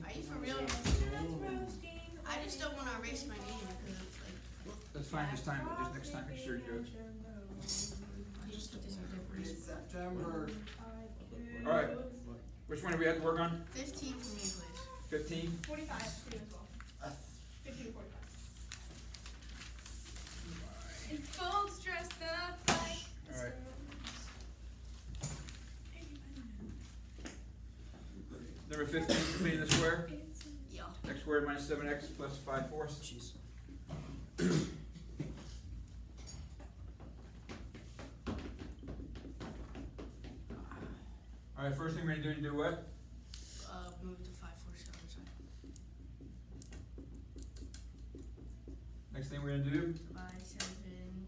Are you for real? I just don't want to erase my name because it's like. That's fine this time, but just next time, make sure you do it. I'll just put this in different. September. Alright, which one do we have to work on? 15 for me, please. 15? 45 for you as well. 15 to 45. And folks dressed up like. Alright. Number 15, completing the square. Yeah. X squared minus 7x plus 5/4. Jeez. Alright, first thing we're gonna do what? Move to 5/4 other side. Next thing we're gonna do? By 7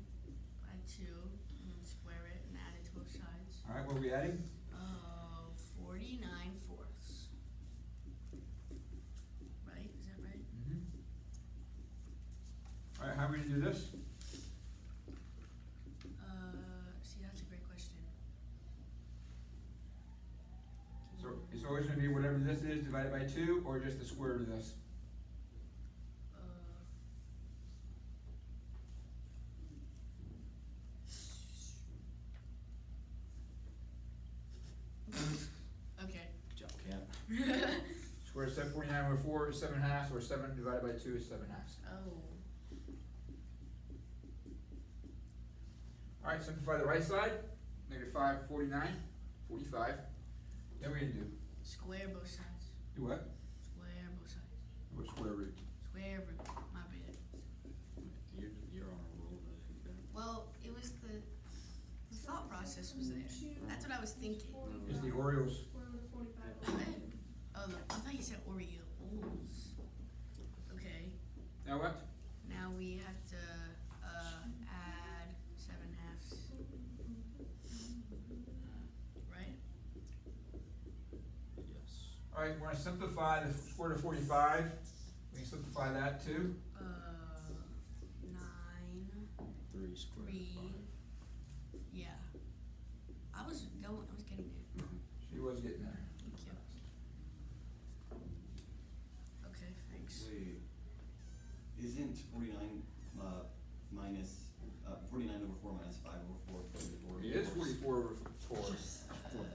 by 2, and then square it and add it to both sides. Alright, what are we adding? 49/4. Right? Is that right? Alright, how are we gonna do this? See, that's a great question. So it's always gonna be whatever this is divided by 2, or just the square root of this? Okay. Good job, Cap. Square 749 over 4 is 7/2, or 7 divided by 2 is 7/2. Oh. Alright, simplify the right side. Negative 5, 49, 45. Then we're gonna do? Square both sides. Do what? Square both sides. Or square root. Square root. My bad. You're on a roll today. Well, it was the thought process was there. That's what I was thinking. Is the Orioles. Square root of 45. Oh, I thought you said Oreos. Okay. Now what? Now we have to add 7/2. Right? Yes. Alright, we're gonna simplify the square root of 45. We can simplify that too. 9, 3 squared. 3. Yeah. I was getting there. She was getting there. Thank you. Okay, thanks. Wait, isn't 49 minus 49 over 4 minus 5 over 4 44? It is 44 over 4.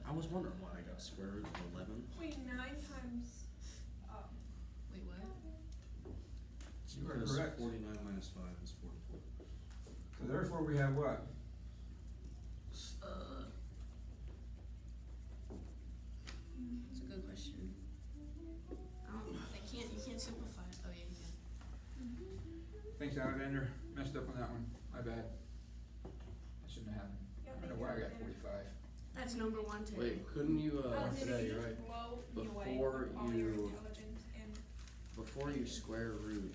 I was wondering why I got square root of 11. Wait, 9 times. Wait, what? You are Because correct. 49 minus 5 is 44. So therefore we have what? It's a good question. You can't simplify it. Oh yeah, you can. Thanks, Alexander. Messed up on that one. My bad. That shouldn't have happened. I don't know why I got 45. That's number 1 today. Wait, couldn't you, Maybe yeah, you you're just right. blow me away Before with all your you- intelligence and Before you square root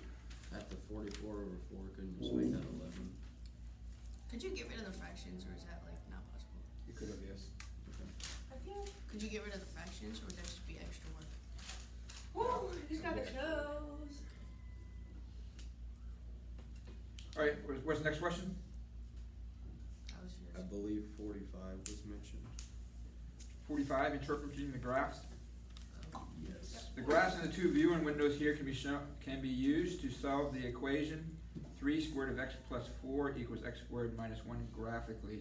at the 44 over 4, couldn't you just make that 11? Could you get rid of the fractions, or is that like not possible? You could have, yes. Okay. I feel. Could you get rid of the fractions, or would that just be extra work? Woo! I just got the chills. Alright, what's the next question? That was I yours. believe 45 was mentioned. 45, interpreting the graphs. Yes. The graphs in the two viewing windows here can be used to solve the equation 3 squared of x plus 4 equals x squared minus 1 graphically.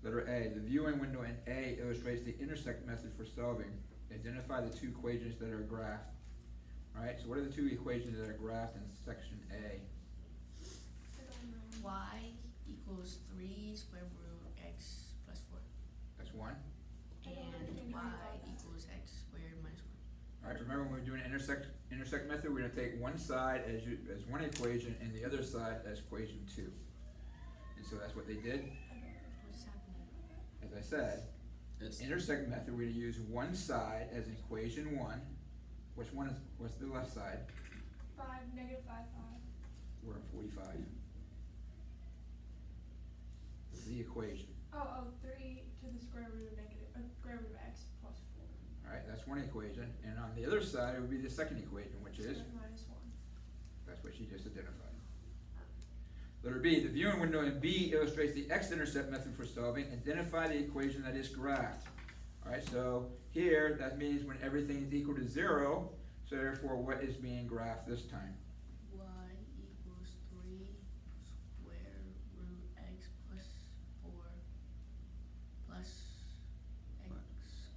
Letter A. The viewing window in A illustrates the intersect method for solving. Identify the two equations that are graphed. Alright, so what are the two equations that are graphed in section A? I don't know. Y equals 3 square root x plus 4. That's 1. And y equals x squared minus 1. Alright, remember when we're doing an intersect method, we're going to take one side as one equation and the other side as equation 2. And so that's what they did. What's happening? As I said, It's intersect method, we're going to use one side as equation 1. What's the left side? 5, negative 5, 5. We're in 45. The equation. Oh, 3 to the square root of square root of x plus 4. Alright, that's one equation. And on the other side, it would be the second equation, which is, Minus 1. that's what she just identified. Letter B, the viewing window in B illustrates the X-Intercept method for solving. Identify the equation that is graphed. Alright, so here, that means when everything is equal to 0, so therefore what is being graphed this time? Y equals 3 square root x plus 4 plus x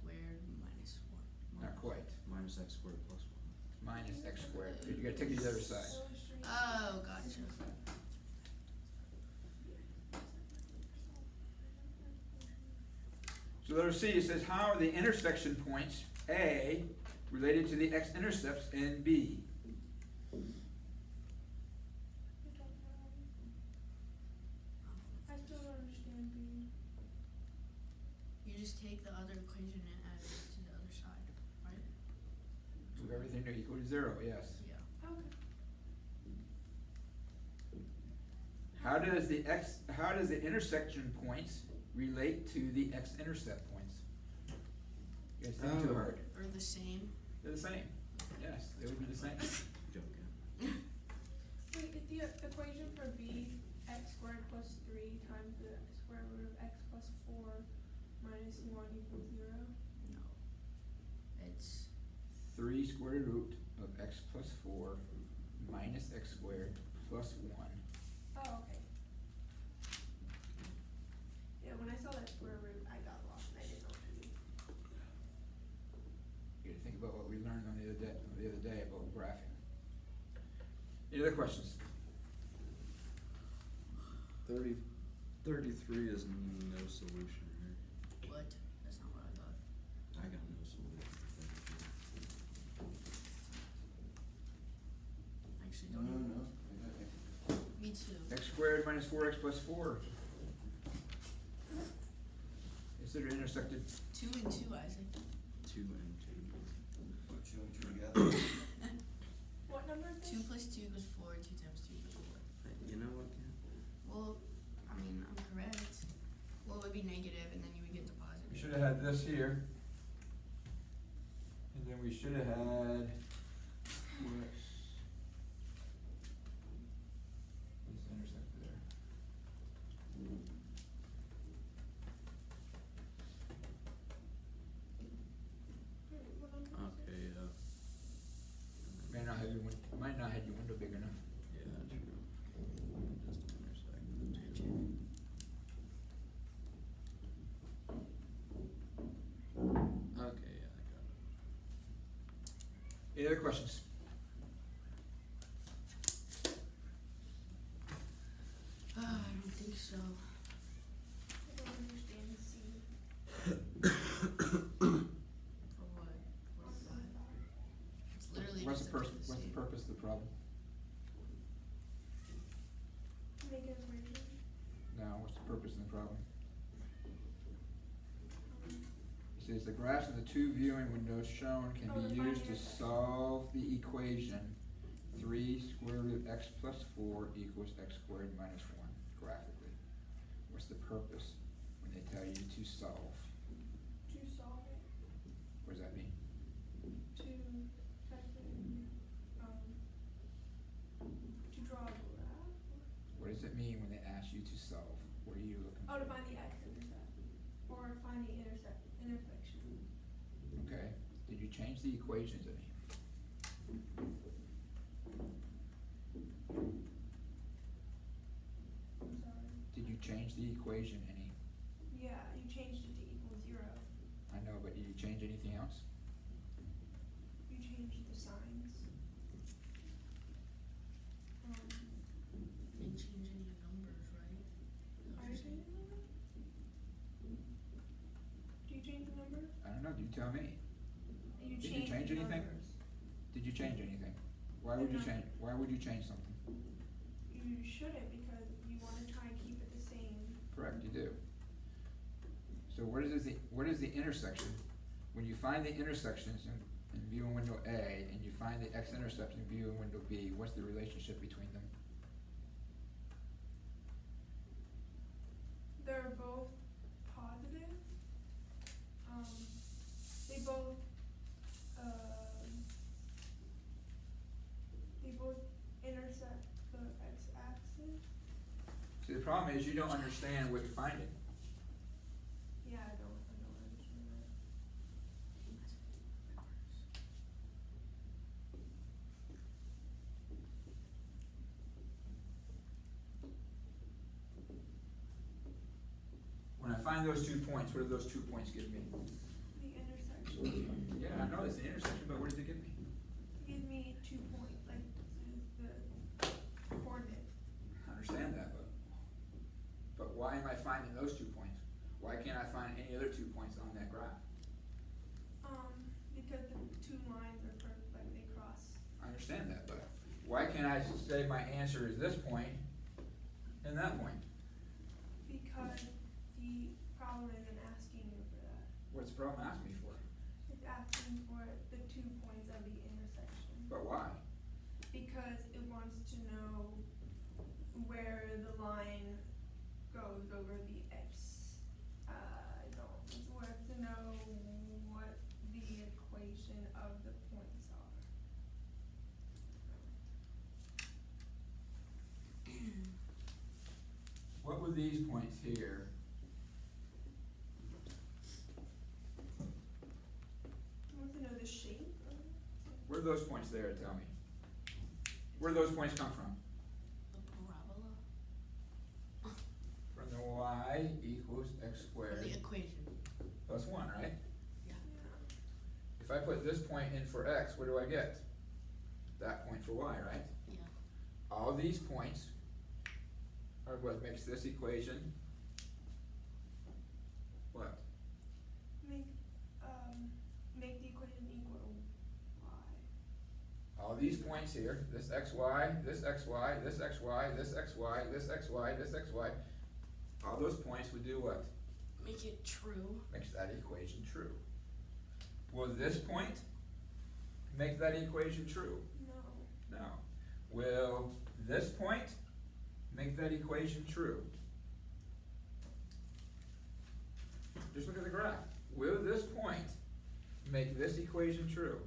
squared minus 1. Not quite. Minus x squared plus one. Minus x squared, 'cause you gotta take it to the other side. Oh, gotcha. So letter C, it says, how are the intersection points A related to the x-intercepts in B? I still don't understand B. You just take the other equation and add it to the other side, right? Move everything to equal to 0, yes. Yeah. Okay. How does the intersection points relate to the x-intercept points? You guys think too Oh. hard. Or the same. They're the same. Yes, they would be the same. Joking. Wait, is the equation for B x squared plus 3 times the square root of x plus 4 minus 1 equals 0? No. It's 3 square root of x plus 4 minus x squared plus 1. Oh, okay. Yeah, when I saw that square root, I got lost and I didn't know what to do. You gotta think about what we learned on the other day about graphing. Any other questions? 33 is no solution, right? what? That's not what I thought. I got no solution for 33. Actually, No, don't no, even. no. Me too. X squared minus 4x plus 4. Consider intersected. 2 and 2, Isaac. 2 and 2. Put 2 and 2 together. What number is 2 this? plus 2 equals 4. 2 times 2 equals 4. You know what, Ken? Well, I mean, I'm correct. Well, it would be negative, and then you would get the We positive. should have had this here. And then we should have had what's this intersected there. What number is it? Okay, Might not have your window big enough. yeah, true. Just intersect the Gotcha. two. Okay, yeah, I got it. Any other questions? I don't think so. I don't understand C. For what? What is that? It's literally What's just the a bit what's the purpose of the problem? Make an equation. No, what's the purpose of the problem? It says the graphs of the two viewing windows shown can Oh, be the used to binary. solve the equation 3 square root of x plus 4 equals x squared minus 1 graphically. What's the purpose when they tell you to solve? To solve it. What does that mean? To type in, to draw a graph. What does it mean when they ask you to solve? What are you looking Oh, for? to find the x-intercept. Or find the intersection. Okay, did you change the equations any? I'm sorry. Did you change the equation any? Yeah, you changed it to equal 0. I know, but did you change anything else? You changed the signs. Didn't change any numbers, right? Is that what Are you're you saying? changing the number? Do you change the number? I don't know, you tell me. You Did you changed change the anything? numbers. Did you change anything? Why would you change, why would you change something? You shouldn't because you wanna try and keep it the same. Correct, you do. So what is the intersection? When you find the intersections in view in window A and you find the x-intercepts in view in window B, what's the relationship between them? They're both positive. They both, intersect the x-axis. See, the problem is you don't understand what you're finding. Yeah, I don't understand that. find those 2 points, what do those 2 points give me? The intersection. Yeah, I know it's the intersection, but what does it give me? Give me 2 points, like the coordinate. I understand that, but why am I finding those 2 points? Why can't I find any other 2 points on that graph? Because the 2 lines are perfect, like they cross. I understand that, but why can't I say my answer is this point and that point? Because the problem isn't asking you for that. What's the problem asking me for? It's asking for the 2 points of the intersection. But why? Because it wants to know where the line goes over the X. I don't, it wants to know what the equation of the points are. What were these points here? It wants to know the shape of it. Where are those points there, tell me? Where do those points come from? The parabola, From the y equals x or squared the equation, plus 1, right? yeah. Yeah. If I put this point in for x, what do I get? That point for y, right? Yeah. All these points are what makes this equation what? Make the equation equal to y. All these points here, this xy, this xy, this xy, this xy, this xy, this xy, all those points would do what? Make it true. Makes that equation true. Will this point make that equation true? No. No. Will this point make that equation true? Just look at the graph. Will this point make this equation true?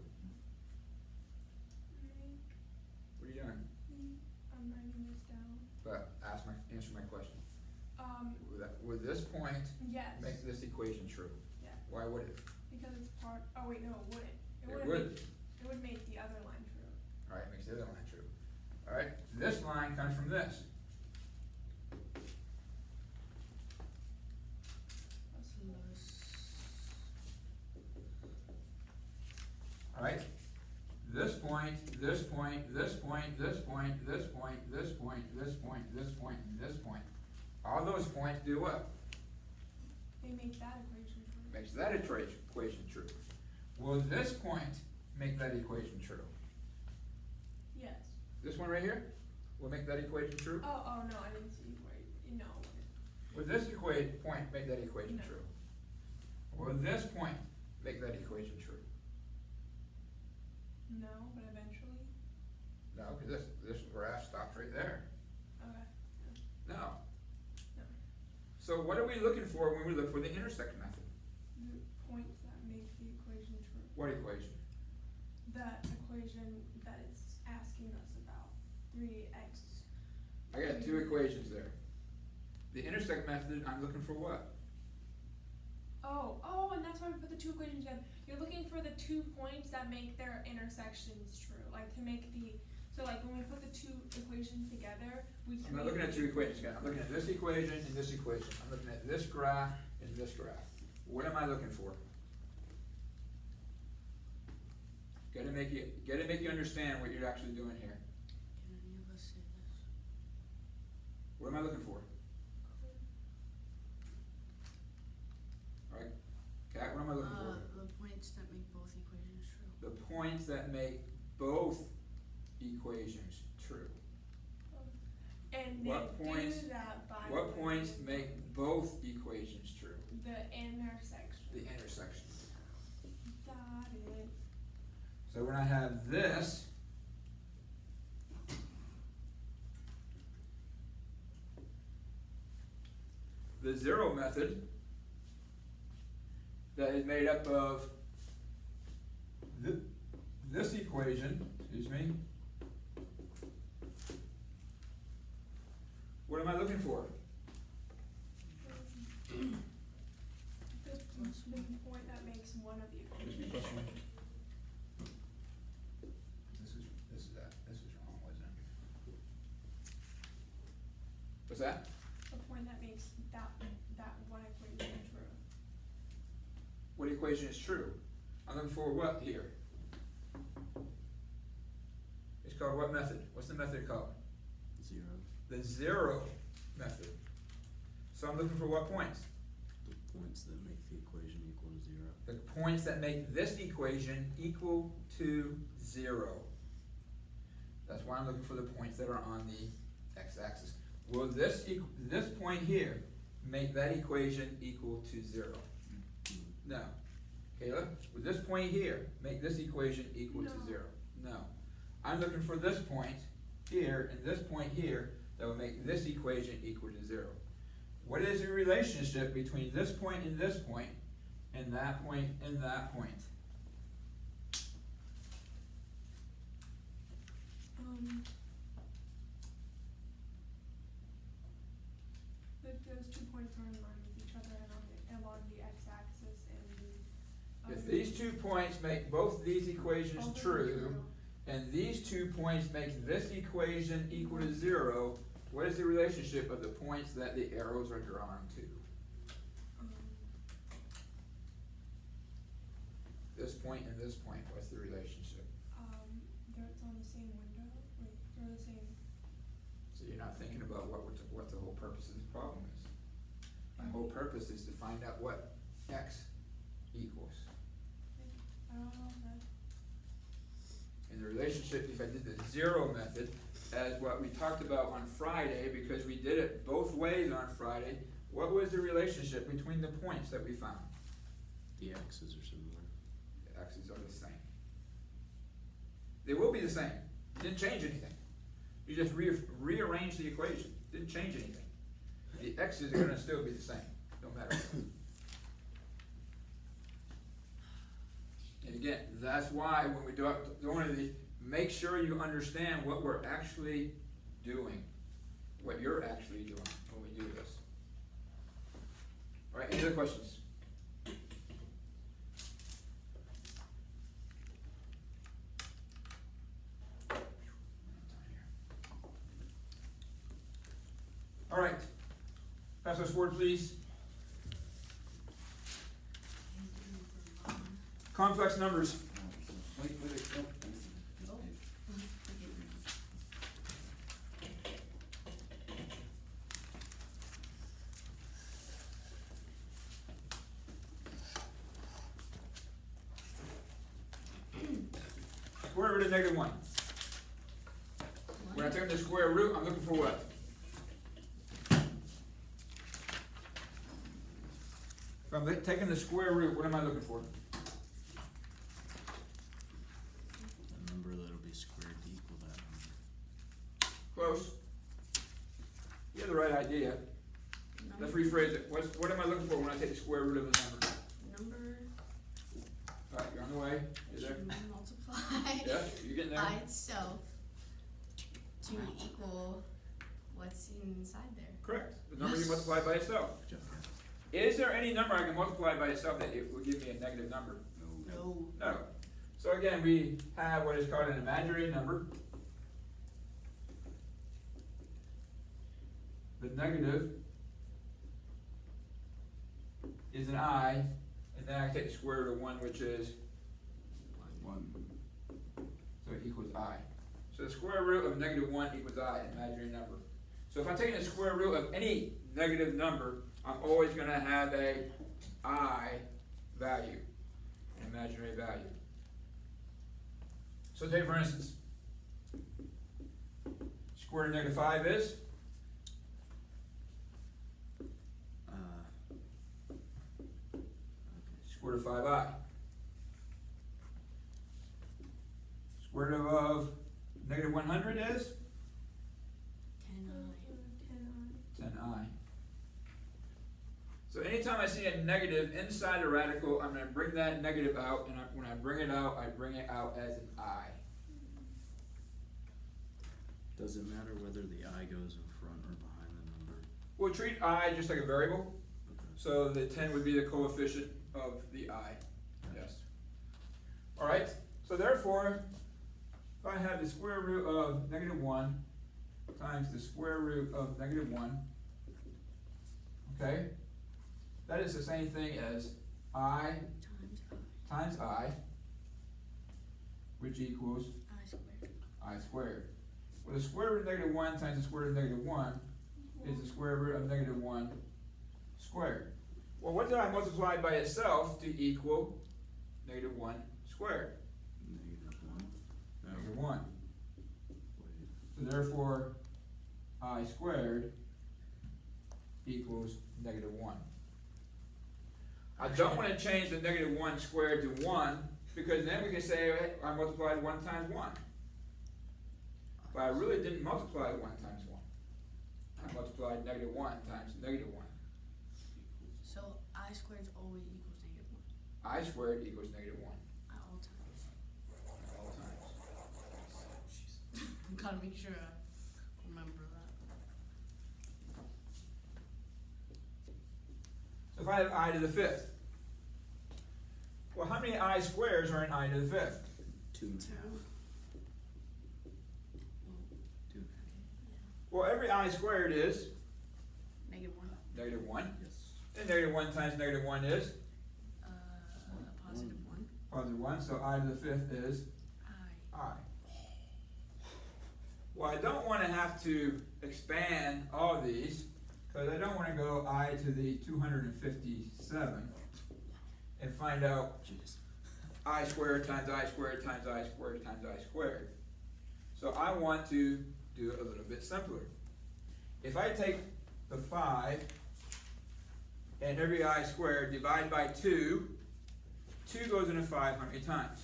What are you doing? I'm writing this down. But answer my question. Would this point Yes. make this equation true? Yeah. Why would it? Because it's part, oh wait, no, it wouldn't. It wouldn't would. make- It would make the other line true. Alright, makes the other line true. Alright, this line comes from this. Alright? This point, this point, this point, this point, this point, this point, this point, this point, and this point. All those points do what? They make that equation true. Makes that equation true. Will this point make that equation true? Yes. This one right here will make that equation true? Oh, no, I didn't see equation, no. Will this point make that equation No. true? Will this point make that equation true? No, but eventually, No, because this graph stops right there. okay. No. No. So what are we looking for when we look for the intersect method? The points that make the equation true. What equation? That equation that it's asking us about, 3x. I got 2 equations there. The intersect method, I'm looking for what? Oh, and that's why we put the 2 equations together. You're looking for the 2 points that make their intersections true, like to make the, so like when we put the 2 equations together, we I'm not looking at 2 equations again. I'm looking at this equation and this equation. I'm looking at this graph and this graph. What am I looking for? Gotta make you understand what you're actually doing here. Can any of us say this? What am I looking for? Alright, Kat, what am I looking for? The points that make both equations true. The points that make both equations true. And they What points- do that by. What points make both equations true? The intersection. The intersection. Got it. So when I have this, the zero method that is made up of this equation, excuse me. What am I looking for? The point that makes one of the equations. This is wrong, wasn't it? What's that? The point that makes that one equation equation is true. I'm looking for what here? It's called what method? What's the method called? 0. The zero method. So I'm looking for what points? The points that make the equation equal to 0. The points that make this equation equal to 0. That's why I'm looking for the points that are on the x-axis. Will this point here make that equation equal to 0? No. Kayla, will this point here make this equation equal to 0? No. I'm looking for this point here and this point here that will make this equation equal to 0. What is the relationship between this point and this point and that point and that point? Like those 2 points are in line with each other and along the x-axis and the. If these 2 points make both these equations both are true, and these 2 points make this equation equal to 0, what is the relationship of the points that the arrows are drawn to? This point and this point, what's the relationship? They're on the same window. Wait, they're the same. So you're not thinking about what the whole purpose of this problem is. My whole purpose is to find out what x equals. I don't know that. And the relationship, if I did the zero method, as what we talked about on Friday, because we did it both ways on Friday, what was the relationship between the points that we found? The x's are similar. The x's are the same. They will be the same. You didn't change anything. You just rearranged the equation. Didn't change anything. The x's are gonna still be the same. Don't matter. And again, that's why when we do one of these, make sure you understand what we're actually doing, what you're actually doing when we do this. All right, any other questions? All right, pass us forward, please. Complex numbers. Wait, no, I missed this page. Square root of -1. When I take the square root, I'm looking for what? If I'm taking the square root, what am I looking for? A number that'll be squared to equal that number. Close. You have the right idea. Let's rephrase it. What am I looking for when I take the square root of a number? Number All right, you're on the way. You there? should multiply Yeah, you're getting there. by itself to equal what's inside there. Correct. The number you multiply by itself. Good job. Is there any number I can multiply by itself that it will give me a negative number? No. No. So again, we have what is called an imaginary number. The negative is an I, and then I take the square root of 1, which is 1. so it equals I. So the square root of -1 equals I, an imaginary number. So if I'm taking the square root of any negative number, I'm always going to have a I value, an imaginary value. So take for instance, square root of -5 is? Square root of 5i. Square root of -100 is? 10i. 10i. So anytime I see a negative inside a radical, I'm going to bring that negative out, and when I bring it out, I bring it out as an I. Does it matter whether the I goes in front or behind the number? We'll treat I just like a variable, Okay. so the 10 would be the coefficient of the I. Yes. Alright, so therefore, if I have the square root of -1 times the square root of -1, okay, that is the same thing as I times times I, which equals I squared. I squared. Well, the square root of negative 1 times the square root of negative 1 is the square root of negative 1 squared. Well, what did I multiply by itself to equal negative 1 squared? Negative 1. So therefore, I squared equals negative 1. I don't want to change the negative 1 squared to 1, because then we can say I multiplied 1 times 1. But I really didn't multiply 1 times 1. I multiplied negative 1 times negative 1. So I squared always equals negative 1 I squared equals negative 1 at all times. at all times. Gotta make sure I remember that. So if I have I to the 5th, well, how many I squares are in I to the 5th? 2.5. 2.5. Well, every I squared is Negative 1. negative 1. Yes. And negative 1 times negative 1 is Positive 1. positive 1. So I to the 5th is I. I. Well, I don't want to have to expand all these, because I don't want to go I to the 257 and find out Jeez. I squared times I squared times I squared times I squared. So I want to do it a little bit simpler. If I take the 5 and every I squared divide by 2, 2 goes into 5 how many times?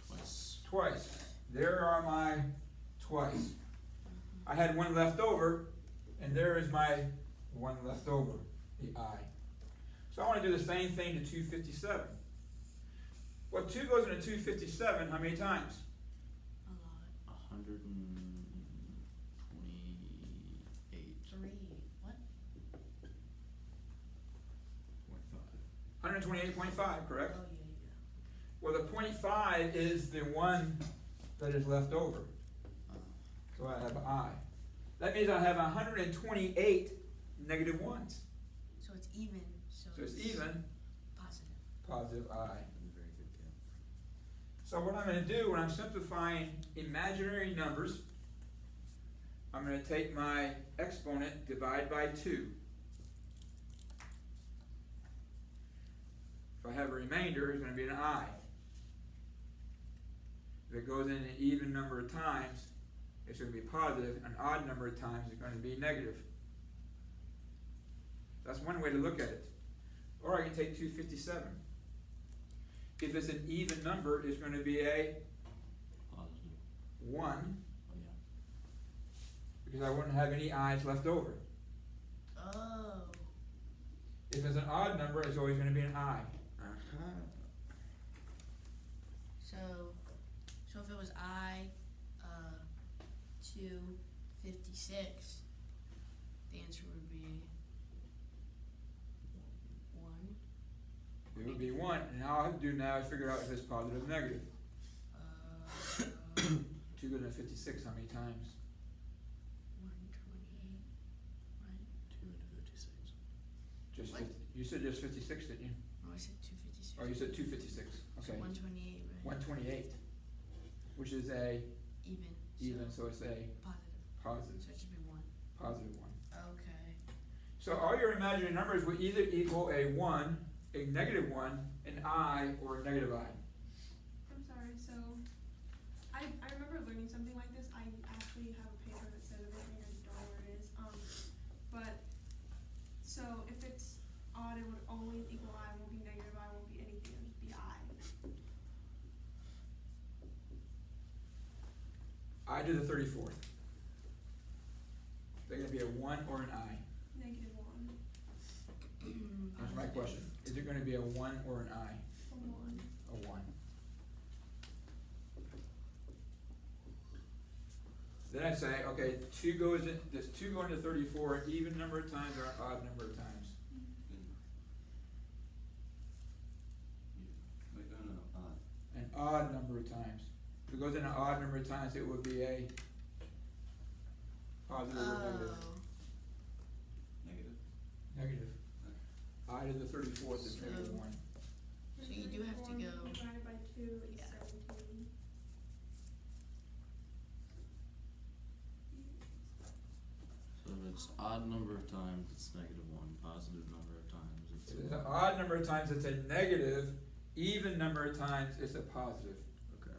Twice. Twice. There are my twice. I had 1 left over, and there is my 1 left over, the I. So I want to do the same thing to 257. Well, 2 goes into 257 how many times? A lot. 128. 3. What? 128.5, correct? Oh, yeah. Well, the 0.5 is the one that is left over. So I have I. That means I have 128 negative 1s. So it's even. So it's even Positive. positive I. Very good, Ken. So what I'm going to do when I'm simplifying imaginary numbers, I'm going to take my exponent, divide by 2. If I have a remainder, it's going to be an I. If it goes in an even number of times, it's going to be positive. An odd number of times, it's going to be negative. That's one way to look at it. Or I can take 257. If it's an even number, it's going to be a Positive. 1, Oh, yeah. because I wouldn't have any i's left over. Oh. If it's an odd number, it's always going to be an I. So if it was I, 256, the answer would be 1. It would be 1, and all I have to do now is figure out if it's positive or negative. 2 goes into 56 how many times? 128, right? 2 into 56. Just What? you said just 56, didn't you? Oh, I said 256. Oh, you said 256. So Okay. 128, right? 128, which is a Even. so it's a Positive. positive, So it should be 1. positive 1. Okay. So all your imaginary numbers will either equal a 1, a negative 1, an I, or a negative I. I'm sorry, so I remember learning something like this. I actually have a paper that says everything, I don't know where it is. But so if it's odd, it would always equal I, it won't be negative I, it won't be anything, it would just be I. I to the 34th. They're going to be a 1 or an I. Negative 1, That's my question. Is it going to be a 1 or an I? a 1. A 1. Then I say, okay, 2 goes in, does 2 go into 34 an even number of times or an odd number of times? Wait, no, An odd number of times. If it goes in an odd number of times, it would be a positive or negative. negative. Negative. I to the 34th is So- negative 1. So you do have to 34 go- divided by 2 is Yeah. 17. So if it's odd number of times, it's -1. Positive number of times, it's If it's an odd number of times, it's a negative. Even number of times, it's a positive. okay.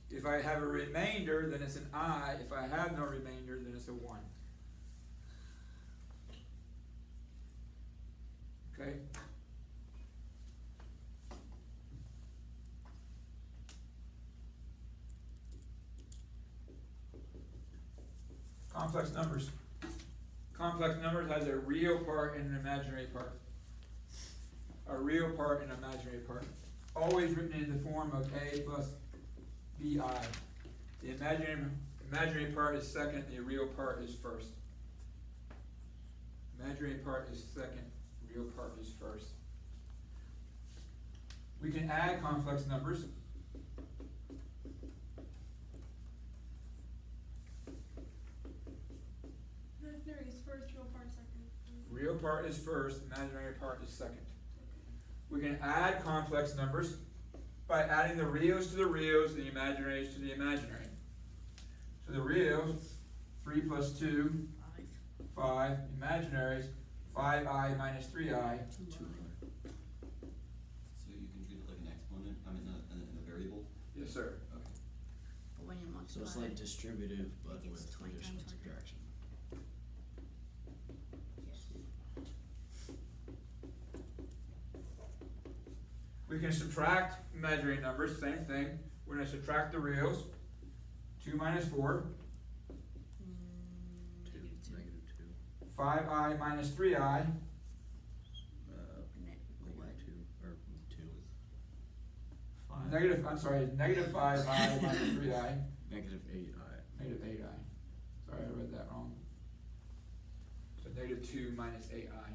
If I have a remainder, then it's an I. If I have no remainder, then it's a 1. Okay? Complex numbers. Complex numbers has a real part and an imaginary part. A real part and an imaginary part. Always written in the form of A plus BI. The imaginary part is second, the real part is first. Imaginary part is second, real part is first. We can add complex numbers. Imaginary is first, real part second. Real part is first, imaginary part is second. We can add complex numbers by adding the reals to the reals, the imaginaries to the imaginary. So the reals, 3 plus 2, 5. Imaginaries, 5i minus 3i. 2i. So you can treat it like an exponent, I mean, in a variable? Yes, sir. Okay. But when you multiply. So it's like distributive, but It gets with 20 addition times harder. subtraction. Yes. We can subtract imaginary numbers, same thing. We're gonna subtract the reals. 2 minus 4, Two, Negative 2. -2. 5i minus 3i, Ne- what? -2, or 2. negative 5i minus 3i, -8i. negative 8i. Sorry, I read that wrong. So negative 2 minus 8i.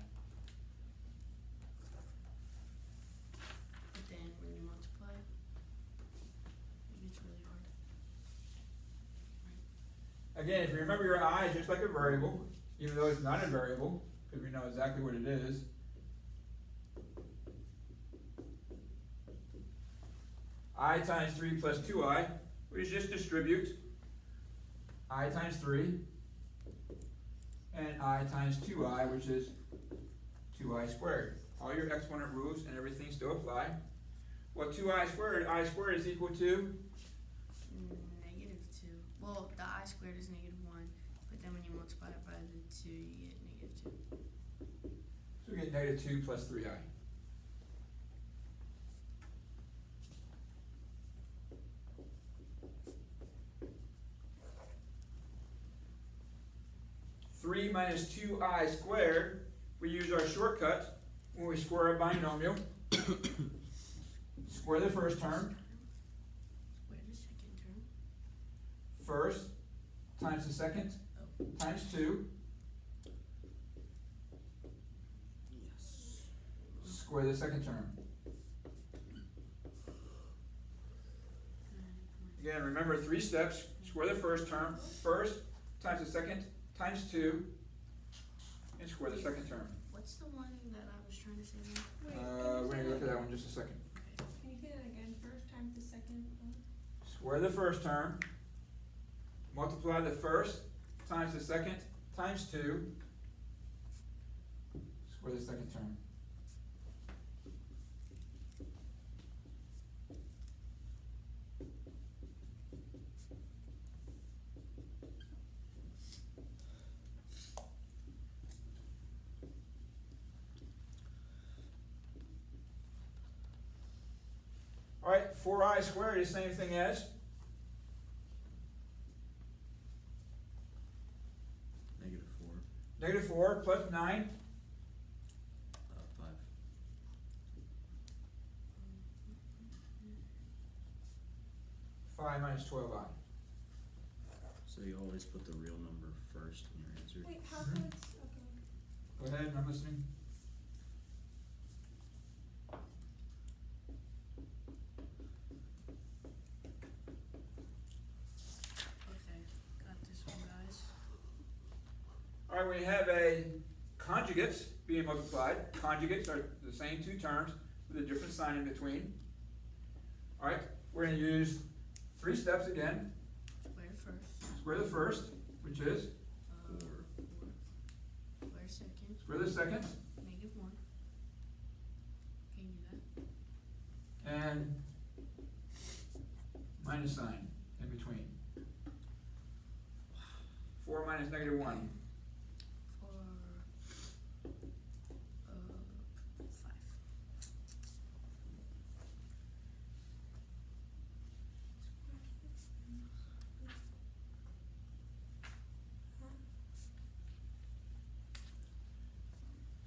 But then when you multiply, it gets really hard. Again, if you remember your I is just like a variable, even though it's not a variable, because we know exactly what it is. I times 3 plus 2i, we just distribute I times 3 and I times 2i, which is 2i squared. All your exponent rules and everything still apply. Well, 2i squared, I squared is equal to, Negative 2. Well, the I squared is -1, but then when you multiply it by the 2, you get -2. so we get negative 2 plus 3i. Three minus 2i squared, we use our shortcut when we square a binomial. Square the first term, Square the second term. first times the second times 2, Yes. square the second term. Again, remember 3 steps. Square the first term, first times the second times 2, and square the second term. What's the one that I was trying to say then? Wait, We're gonna look at that one in just a second. Can you say that again? First times the second one? Square the first term, multiply the first times the second times 2, square the second term. Alright, 4i squared is the same thing as -4. -4 plus 9, 5. 5 minus 12i. So you always put the real number first in your answer. Wait, how come it's, okay. Go ahead, I'm listening. Okay, got this one, guys. Alright, we have a conjugates being multiplied. Conjugates are the same two terms with a different sign in between. Alright, we're gonna use 3 steps again. Square the first. Square the first, which is Square second. square the second, -1. Can you do that? and minus sign in between. 4 minus -1. For 5.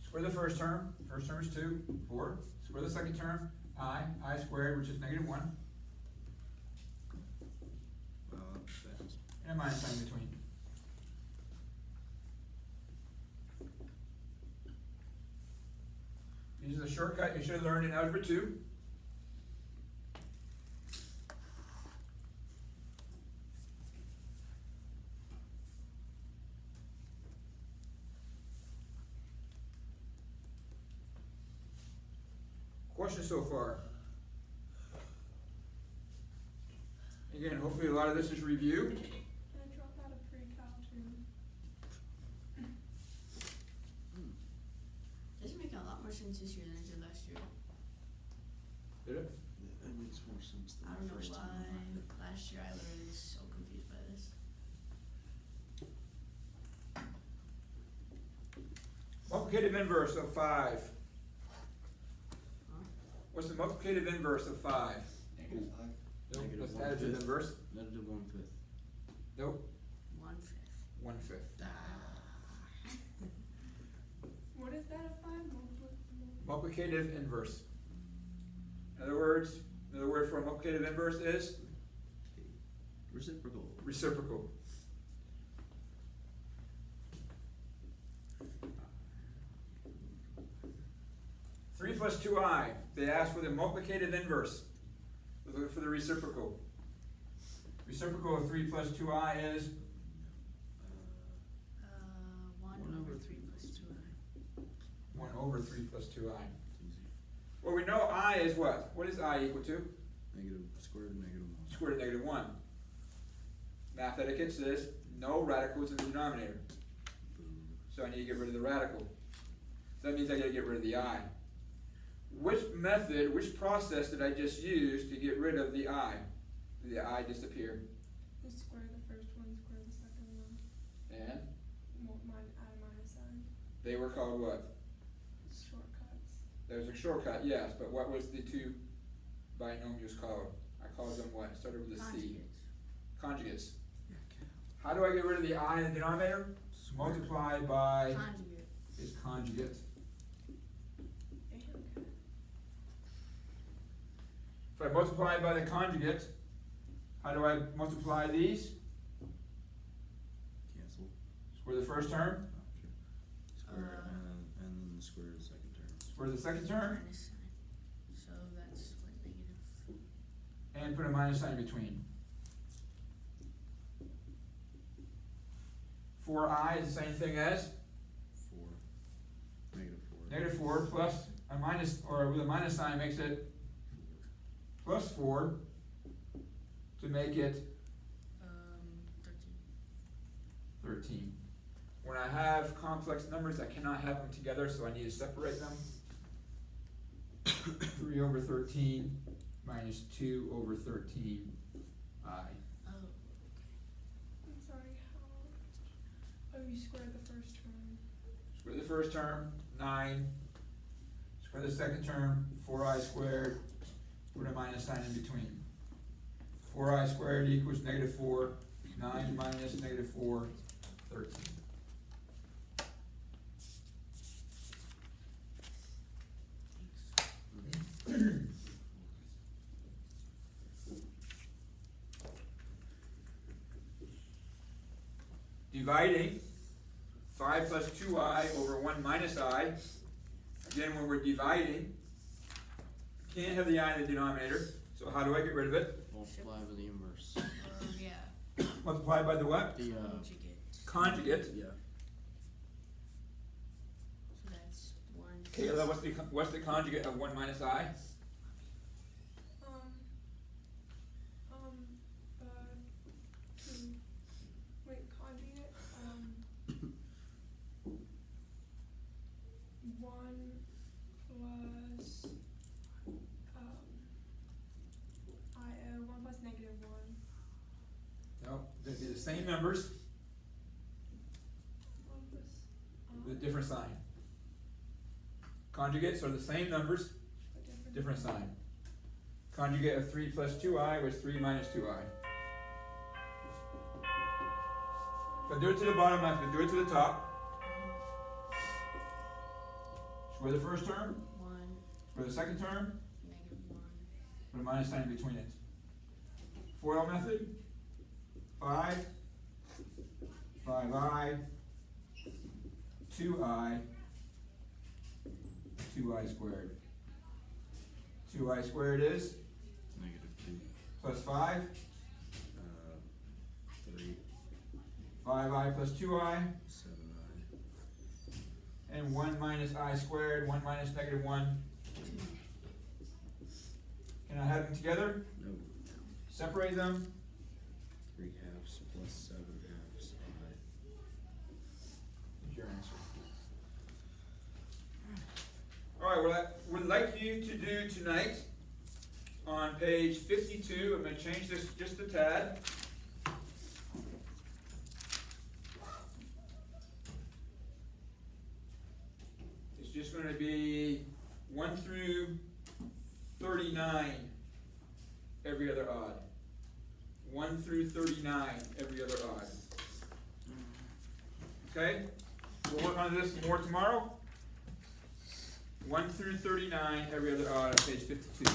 Square the first term is 2, 4. Square the second term, I squared, which is -1, Fast. and a minus sign in between. This is a shortcut you should have learned in Algebra 2. Questions so far? Again, hopefully a lot of this is review. Can I drop out of pre-cal too? This is making a lot more sense this year than it did last year. Did it? That makes more sense than I don't the know first why. time around. Last year I literally was so confused by this. Multiplicative inverse of 5. Huh? What's the multiplicative inverse of 5? -5. Nope, Negative that's 1/5. additive inverse. Negative 1/5. Nope, 1/5. 1/5. What is that, a 5? Multiplicative inverse. Another word for a multiplicative inverse is Reciprocal. reciprocal. Three plus 2i. They ask for the multiplicative inverse. We're looking for the reciprocal. Reciprocal of 3 plus 2i is 1 1 over over 3 plus 2i. 1 over 3 plus 2i. Easy. Well, we know I is what? What is I equal to? Negative square root of -1. Square root of -1. Math etiquette says no radicals in the denominator. So I need to get rid of the radical. So that means I gotta get rid of the I. Which method, which process did I just use to get rid of the I? Did the I disappear? Just square the first one, square the second one. And Minus I. they were called what? Shortcuts. There's a shortcut, yes, but what was the two binomials called? I called them what? It started with a C. Conjugates. How do I get rid of the I in the denominator? Multiply by Conjugate. its conjugate. If I multiply by the conjugate, how do I multiply these? Cancel. Square the first term, Square and then square the second term. square the second term, Minus sign. So that's what, negative. and put a minus sign between. 4i is the same thing as 4. -4. -4 plus a minus, or with a minus sign makes it plus 4 to make it 13. When I have complex numbers, I cannot have them together, so I need to separate them. 3 over 13 minus 2 over 13i. Oh, okay. I'm sorry, how? Oh, you squared the first term. Square the first term, 9. Square the second term, 4i squared, put a minus sign in between. 4i squared equals -4, 9 minus -4, 13. Dividing 5 plus 2i over 1 minus I. Again, when we're dividing, can't have the I in the denominator, so how do I get rid of it? Multiply by the inverse. Yeah. Multiply by the what? The Conjugate. Conjugate. yeah. So that's Kayla, what's the conjugate of 1 minus I? Two. Wait, conjugate, one plus, one plus negative one. No, they're the same numbers One plus, with a different sign. Conjugates are the same numbers, a different sign. Conjugate of 3 plus 2i was 3 minus 2i. If I do it to the bottom, I have to do it to the top. Square the first term, 1, square the second term, -1. put a minus sign in between it. FOIL method, 5, 5i, 2i, 2i squared. 2i squared is -2, plus 5, 3, 5i plus 2i, 7i, and 1 minus I squared, 1 minus -1. 2. Can I have them together? no, Separate them. 3 halves plus 7 halves, I. Is your answer. Alright, what I would like you to do tonight, on page 52, I'm going to change this just a tad. It's just going to be 1 through 39, every other odd. 1 through 39, every other odd. Okay? We'll work on this more tomorrow. 1 through 39, every other odd on page 52.